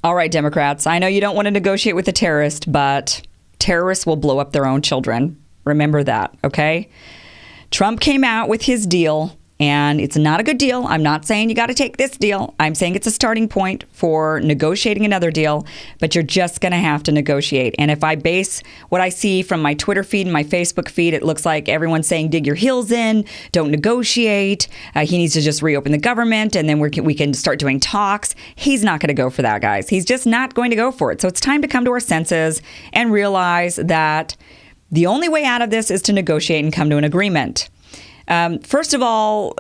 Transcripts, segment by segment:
All right, Democrats, I know you don't want to negotiate with a terrorist, but terrorists will blow up their own children. Remember that, okay? Trump came out with his deal, and it's not a good deal. I'm not saying you got to take this deal. I'm saying it's a starting point for negotiating another deal, but you're just going to have to negotiate. And if I base what I see from my Twitter feed and my Facebook feed, it looks like everyone's saying dig your heels in, don't negotiate. He needs to just reopen the government, and then we can start doing talks. He's not going to go for that, guys. He's just not going to go for it. So it's time to come to our senses and realize that the only way out of this is to negotiate and come to an agreement. First of all,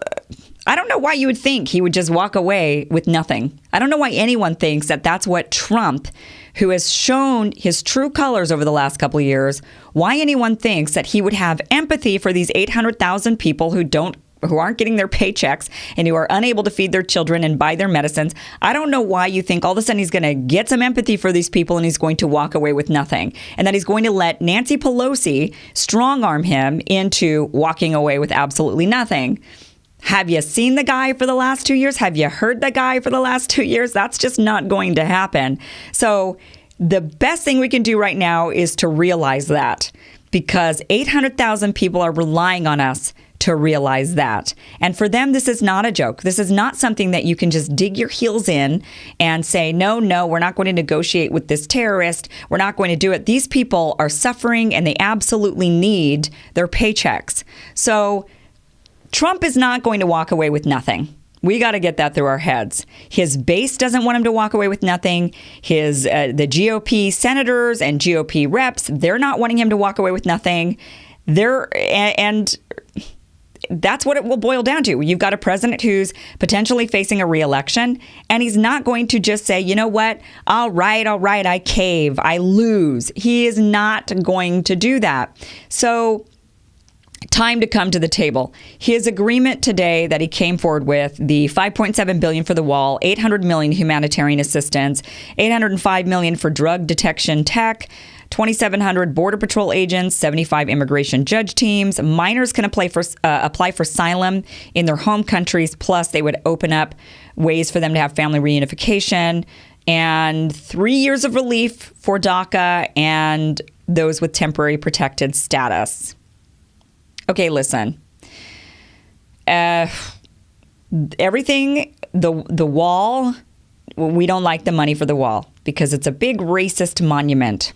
I don't know why you would think he would just walk away with nothing. I don't know why anyone thinks that that's what Trump, who has shown his true colors over the last couple of years, why anyone thinks that he would have empathy for these 800,000 people who aren't getting their paychecks and who are unable to feed their children and buy their medicines. I don't know why you think all of a sudden he's going to get some empathy for these people and he's going to walk away with nothing, and that he's going to let Nancy Pelosi strong arm him into walking away with absolutely nothing. Have you seen the guy for the last 2 years? Have you heard the guy for the last 2 years? That's just not going to happen. So the best thing we can do right now is to realize that, because 800,000 people are relying on us to realize that. And for them, this is not a joke. This is not something that you can just dig your heels in and say, no, we're not going to negotiate with this terrorist. We're not going to do it. These people are suffering and they absolutely need their paychecks. So Trump is not going to walk away with nothing. We got to get that through our heads. His base doesn't want him to walk away with nothing. The GOP senators and GOP reps, they're not wanting him to walk away with nothing. And that's what it will boil down to. You've got a president who's potentially facing a re-election, and he's not going to just say, you know what, all right, I cave, I lose. He is not going to do that. So time to come to the table. His agreement today that he came forward with, the $5.7 billion for the wall, $800 million humanitarian assistance, $805 million for drug detection tech, 2,700 Border Patrol agents, 75 immigration judge teams. Minors can apply for asylum in their home countries. Plus, they would open up ways for them to have family reunification, and 3 years of relief for DACA and those with temporary protected status. Okay, listen. Everything, the wall, we don't like the money for the wall because it's a big racist monument.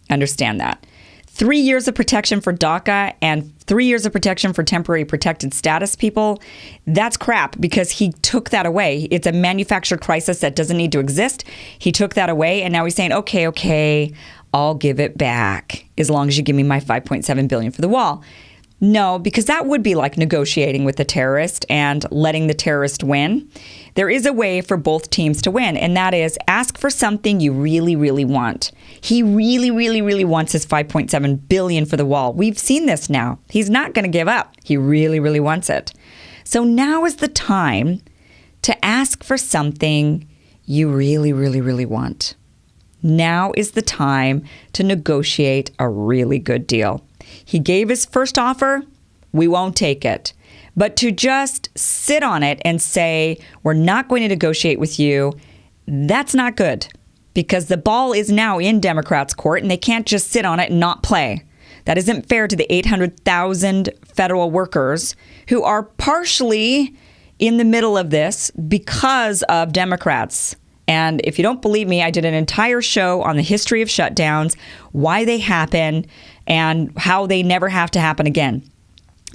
Understand that. 3 years of protection for DACA and 3 years of protection for temporary protected status people, that's crap because he took that away. It's a manufactured crisis that doesn't need to exist. He took that away, and now he's saying, okay, I'll give it back as long as you give me my $5.7 billion for the wall. No, because that would be like negotiating with the terrorist and letting the terrorist win. There is a way for both teams to win, and that is ask for something you really, really want. He really, really, really wants his $5.7 billion for the wall. We've seen this now. He's not going to give up. He really, really wants it. So now is the time to ask for something you really, really, really want. Now is the time to negotiate a really good deal. He gave his first offer. We won't take it. But to just sit on it and say, we're not going to negotiate with you, that's not good. Because the ball is now in Democrats' court and they can't just sit on it and not play. That isn't fair to the 800,000 federal workers who are partially in the middle of this because of Democrats. And if you don't believe me, I did an entire show on the history of shutdowns, why they happen, and how they never have to happen again.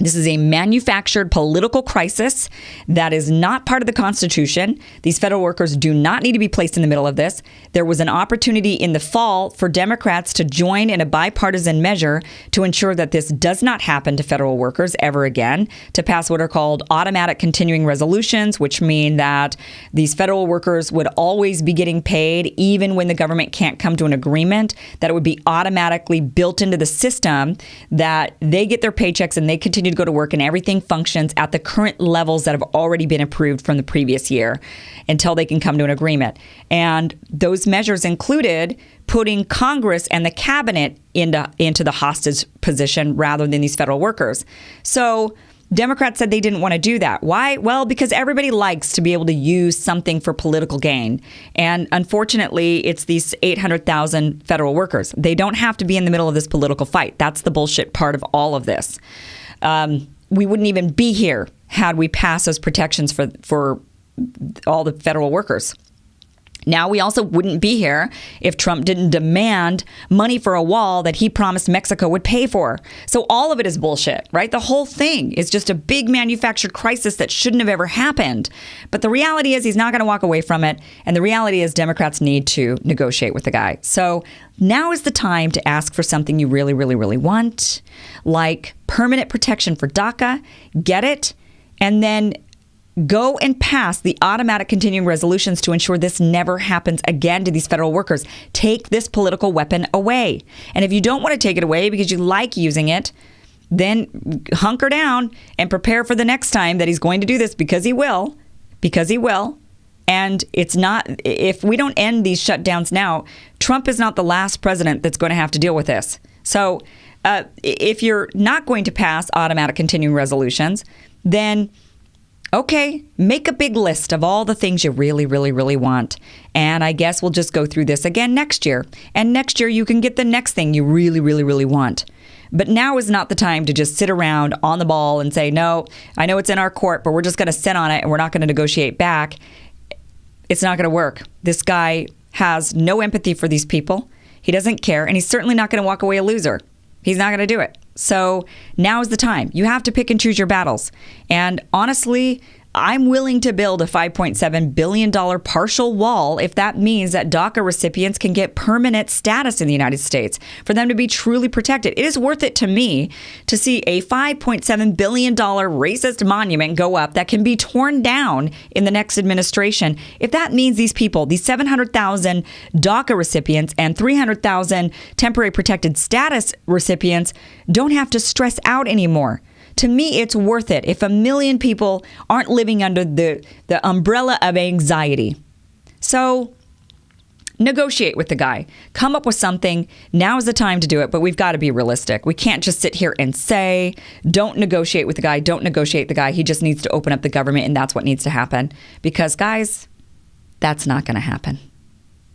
This is a manufactured political crisis that is not part of the Constitution. These federal workers do not need to be placed in the middle of this. There was an opportunity in the fall for Democrats to join in a bipartisan measure to ensure that this does not happen to federal workers ever again, to pass what are called automatic continuing resolutions, which mean that these federal workers would always be getting paid even when the government can't come to an agreement, that it would be automatically built into the system that they get their paychecks and they continue to go to work and everything functions at the current levels that have already been approved from the previous year until they can come to an agreement. And those measures included putting Congress and the cabinet into the hostage position rather than these federal workers. So Democrats said they didn't want to do that. Why? Well, because everybody likes to be able to use something for political gain. And unfortunately, it's these 800,000 federal workers. They don't have to be in the middle of this political fight. That's the bullshit part of all of this. We wouldn't even be here had we passed those protections for all the federal workers. Now, we also wouldn't be here if Trump didn't demand money for a wall that he promised Mexico would pay for. So all of it is bullshit, right? The whole thing is just a big manufactured crisis that shouldn't have ever happened. But the reality is he's not going to walk away from it. And the reality is Democrats need to negotiate with the guy. So now is the time to ask for something you really, really, really want, like permanent protection for DACA. Get it. And then go and pass the automatic continuing resolutions to ensure this never happens again to these federal workers. Take this political weapon away. And if you don't want to take it away because you like using it, then hunker down and prepare for the next time that he's going to do this, because he will. Because he will. And it's not, if we don't end these shutdowns now, Trump is not the last president that's going to have to deal with this. So if you're not going to pass automatic continuing resolutions, then okay, make a big list of all the things you really, really, really want. And I guess we'll just go through this again next year. And next year you can get the next thing you really, really, really want. But now is not the time to just sit around on the ball and say, no, I know it's in our court, but we're just going to sit on it and we're not going to negotiate back. It's not going to work. This guy has no empathy for these people. He doesn't care. And he's certainly not going to walk away a loser. He's not going to do it. So now is the time. You have to pick and choose your battles. And honestly, I'm willing to build a $5.7 billion partial wall if that means that DACA recipients can get permanent status in the United States, for them to be truly protected. It is worth it to me to see a $5.7 billion racist monument go up that can be torn down in the next administration. If that means these people, these 700,000 DACA recipients and 300,000 temporary protected status recipients don't have to stress out anymore. To me, it's worth it if 1 million people aren't living under the umbrella of anxiety. So negotiate with the guy. Come up with something. Now is the time to do it, but we've got to be realistic. We can't just sit here and say, don't negotiate with the guy. Don't negotiate the guy. He just needs to open up the government, and that's what needs to happen. Because, guys, that's not going to happen.